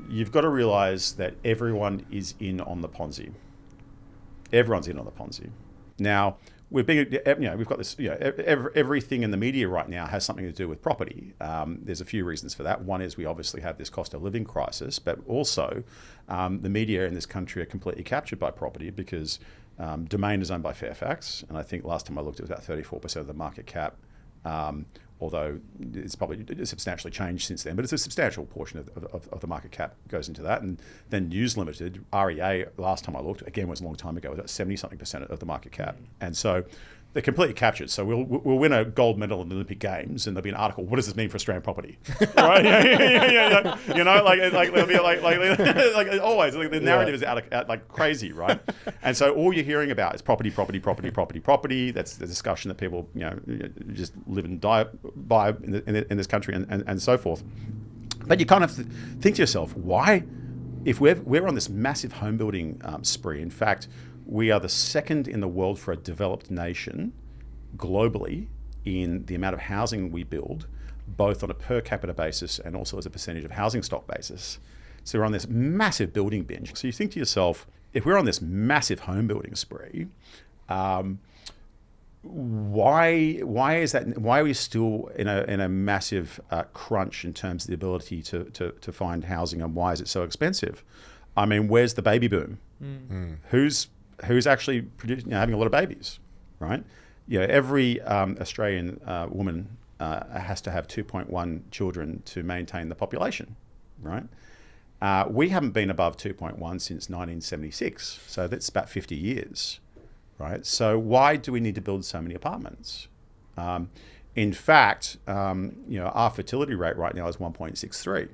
You've got to realise that everyone is in on the Ponzi. Everyone's in on the Ponzi. Now, we've got this, everything in the media right now has something to do with property. There's a few reasons for that. One is we obviously have this cost of living crisis, but also the media in this country are completely captured by property because Domain is owned by Fairfax. And I think last time I looked, it was about 34% of the market cap. Although it's probably substantially changed since then, but it's a substantial portion of the market cap goes into that. And then News Limited, REA, last time I looked, again was a long time ago, was at 70-something% of the market cap. And so they're completely captured. So we'll win a gold medal in the Olympic Games, and there'll be an article. What does this mean for Australian property? Right? Yeah. You know, like it'll be like always. Like the narrative is out like crazy, right? And so all you're hearing about is property. That's the discussion that people just live and die by in this country and so forth. But you kind of think to yourself, why? If we're on this massive home building spree, in fact, we are the second in the world for a developed nation globally in the amount of housing we build, both on a per capita basis and also as a percentage of housing stock basis. So we're on this massive building binge. So you think to yourself, if we're on this massive home building spree, why is that? Why are we still in a massive crunch in terms of the ability to find housing, and why is it so expensive? I mean, where's the baby boom? Who's actually having a lot of babies, right? Every Australian woman has to have 2.1 children to maintain the population, right? We haven't been above 2.1 since 1976, so that's about 50 years, right? So why do we need to build so many apartments? In fact, our fertility rate right now is 1.63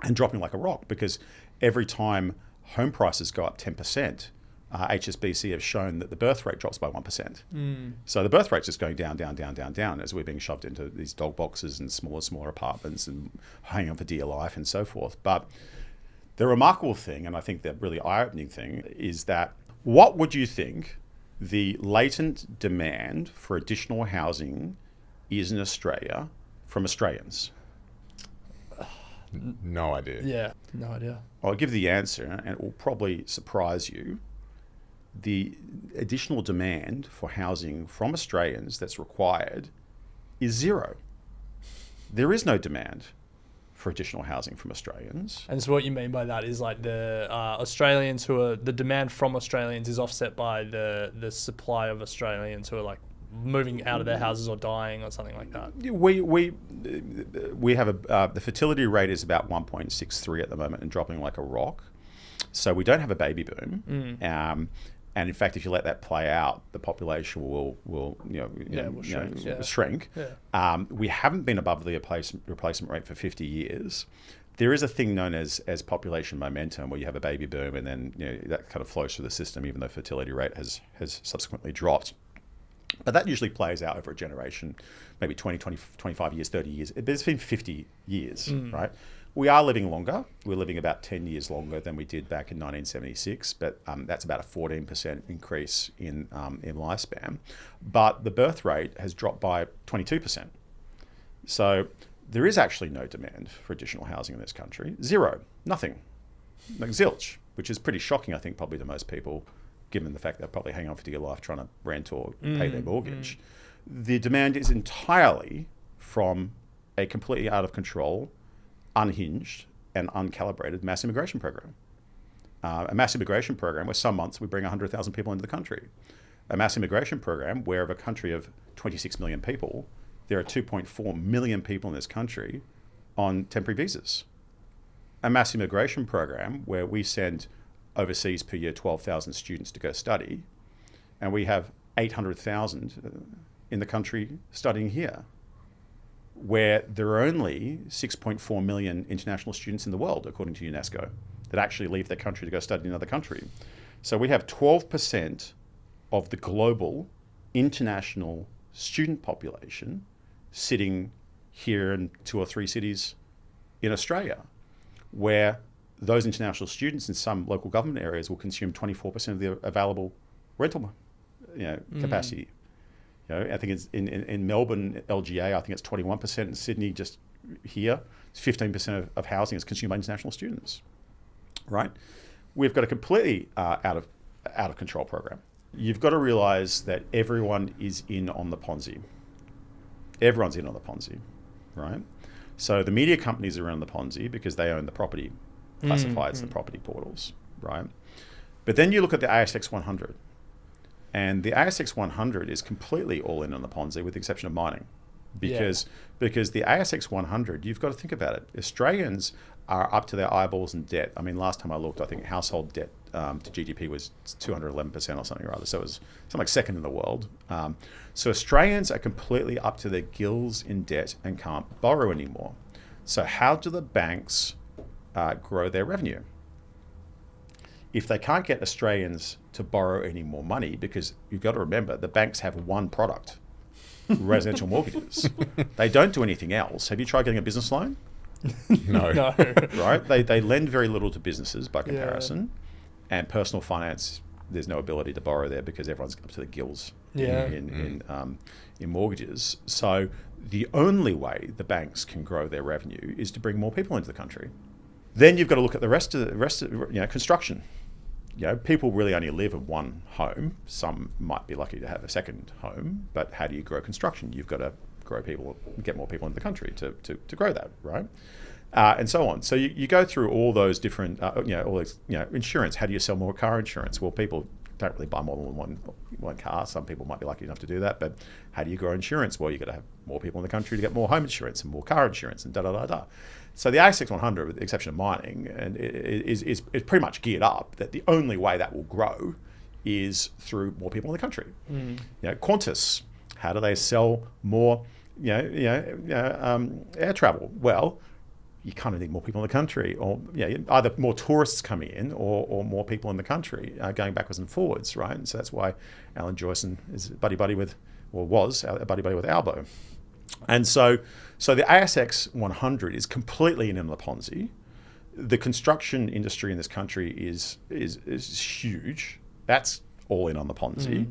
and dropping like a rock, because every time home prices go up 10%, HSBC have shown that the birth rate drops by 1%. So the birth rate's just going down as we're being shoved into these dog boxes and smaller apartments and hanging on for dear life and so forth. But the remarkable thing, and I think the really eye-opening thing, is that what would you think the latent demand for additional housing is in Australia from Australians? No idea. Yeah, no idea. I'll give the answer, and it will probably surprise you. The additional demand for housing from Australians that's required is zero. There is no demand for additional housing from Australians. And so what you mean by that is like the Australians the demand from Australians is offset by the supply of Australians who are like moving out of their houses or dying or something like that. We have the fertility rate is about 1.63 at the moment and dropping like a rock. So we don't have a baby boom. And in fact, if you let that play out, the population will shrink. Yeah. We haven't been above the replacement rate for 50 years. There is a thing known as population momentum, where you have a baby boom and then that kind of flows through the system, even though fertility rate has subsequently dropped. But that usually plays out over a generation, maybe 20, 25 years, 30 years. It's been 50 years, right? We are living longer. We're living about 10 years longer than we did back in 1976, but that's about a 14% increase in lifespan. But the birth rate has dropped by 22%. So there is actually no demand for additional housing in this country. Zero, nothing, like zilch, which is pretty shocking, I think, probably to most people, given the fact they're probably hanging on for dear life trying to rent or pay their mortgage. The demand is entirely from a completely out of control, unhinged and uncalibrated mass immigration program. A mass immigration program where some months we bring 100,000 people into the country. A mass immigration program where of a country of 26 million people, there are 2.4 million people in this country on temporary visas. A mass immigration program where we send overseas per year 12,000 students to go study, and we have 800,000 in the country studying here, where there are only 6.4 million international students in the world, according to UNESCO, that actually leave their country to go study in another country. So we have 12% of the global international student population sitting here in 2 or 3 cities in Australia, where those international students in some local government areas will consume 24% of the available rental capacity. I think it's in Melbourne, LGA, I think it's 21%. In Sydney, just here. 15% of housing is consumed by international students, right? We've got a completely out of control program. You've got to realize that everyone is in on the Ponzi. Everyone's in on the Ponzi, right? So the media companies are on the Ponzi because they own the property classifieds, the property portals, right? But then you look at the ASX 100, and the ASX 100 is completely all in on the Ponzi, with the exception of mining, because the ASX 100, you've got to think about it. Australians are up to their eyeballs in debt. I mean, last time I looked, I think household debt to GDP was 211% or something or other. So it was something like second in the world. So Australians are completely up to their gills in debt and can't borrow anymore. So how do the banks grow their revenue? If they can't get Australians to borrow any more money, because you've got to remember, the banks have one product, residential mortgages. They don't do anything else. Have you tried getting a business loan? No. Right? They lend very little to businesses by comparison. And personal finance, there's no ability to borrow there because everyone's up to the gills in mortgages. So the only way the banks can grow their revenue is to bring more people into the country. Then you've got to look at the rest of construction. People really only live in one home. Some might be lucky to have a second home, but how do you grow construction? You've got to grow people, get more people into the country to grow that, right? And so on. So you go through all those different, insurance. How do you sell more car insurance? Well, people don't really buy more than one car. Some people might be lucky enough to do that, but how do you grow insurance? Well, you've got to have more people in the country to get more home insurance and more car insurance and da-da-da-da. So the ASX 100, with the exception of mining, and is pretty much geared up that the only way that will grow is through more people in the country. Qantas, how do they sell more air travel? Well, you kind of need more people in the country, or either more tourists coming in or more people in the country going backwards and forwards, right? And so that's why Alan Joyson is buddy-buddy with Albo. And so the ASX 100 is completely in on the Ponzi. The construction industry in this country is huge. That's all in on the Ponzi.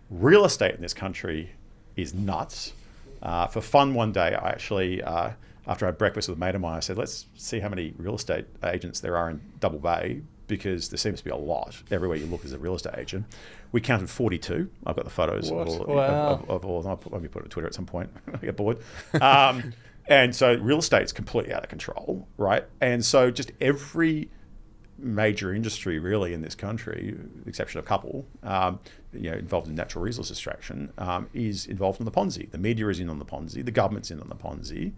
Real estate in this country is nuts. For fun one day, I actually, after I had breakfast with a mate of mine, I said, let's see how many real estate agents there are in Double Bay, because there seems to be a lot. Everywhere you look is a real estate agent. We counted 42. I've got the photos of all. I'll probably put it on Twitter at some point. I get bored. And so real estate's completely out of control, right? And so just every major industry really in this country, with the exception of a couple, involved in natural resource extraction, is involved in the Ponzi. The media is in on the Ponzi. The government's in on the Ponzi.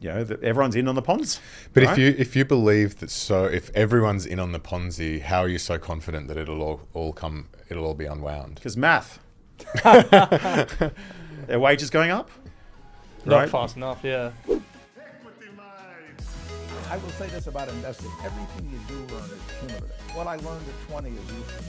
Everyone's in on the Ponzi. But right? if you believe that, so if everyone's in on the Ponzi, how are you so confident that it'll all be unwound? Because math. Their wages going up. Not fast enough, yeah. I will say this about investing. Everything you do learn is cumulative. What I learned at 20 is useful.